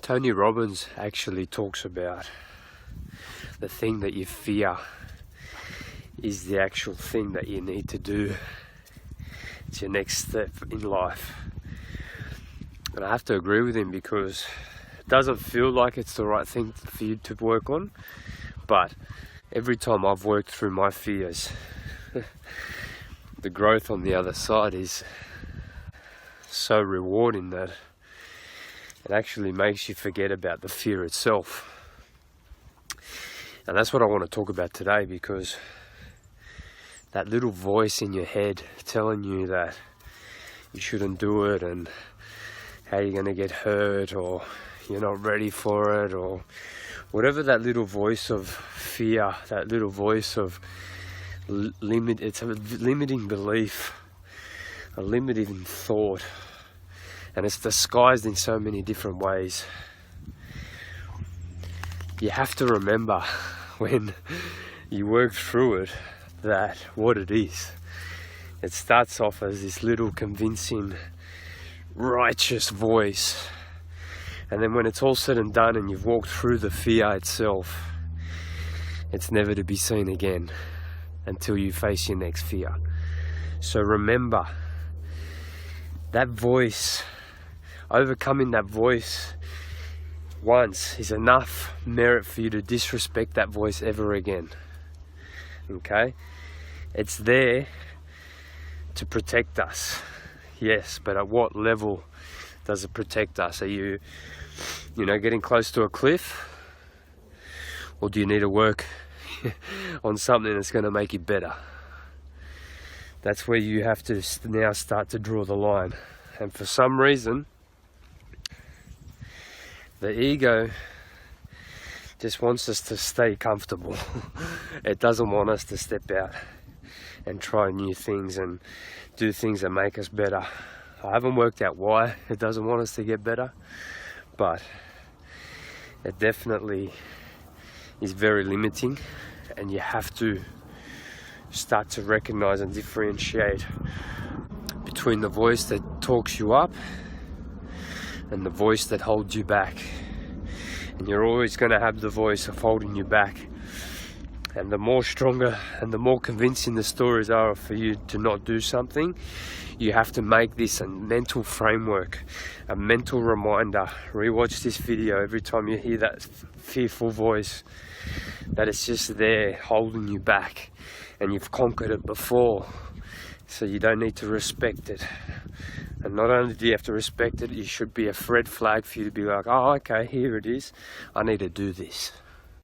Tony Robbins actually talks about the thing that you fear is the actual thing that you need to do. It's your next step in life. And I have to agree with him, because it doesn't feel like it's the right thing for you to work on, but every time I've worked through my fears, the growth on the other side is so rewarding that it actually makes you forget about the fear itself. And that's what I want to talk about today, because that little voice in your head telling you that you shouldn't do it, and how you're going to get hurt, or you're not ready for it, or whatever that little voice of fear, that little voice of it's a limiting belief, a limiting thought, and it's disguised in so many different ways. You have to remember when you work through it that what it is. It starts off as this little convincing, righteous voice, and then when it's all said and done and you've walked through the fear itself, it's never to be seen again until you face your next fear. So remember, that voice, overcoming that voice once is enough merit for you to disrespect that voice ever again. Okay? It's there to protect us, yes, but at what level does it protect us? Are you getting close to a cliff? Or do you need to work on something that's going to make you better? That's where you have to now start to draw the line. And for some reason, the ego just wants us to stay comfortable. It doesn't want us to step out and try new things and do things that make us better. I haven't worked out why it doesn't want us to get better, but it definitely is very limiting, and you have to start to recognize and differentiate between the voice that talks you up and the voice that holds you back. And you're always going to have the voice of holding you back, and the more stronger and the more convincing the stories are for you to not do something, you have to make this a mental framework, a mental reminder. Rewatch this video every time you hear that fearful voice, that it's just there holding you back, and you've conquered it before, so you don't need to respect it. And not only do you have to respect it, it should be a red flag for you to be like, oh, okay, here it is, I need to do this.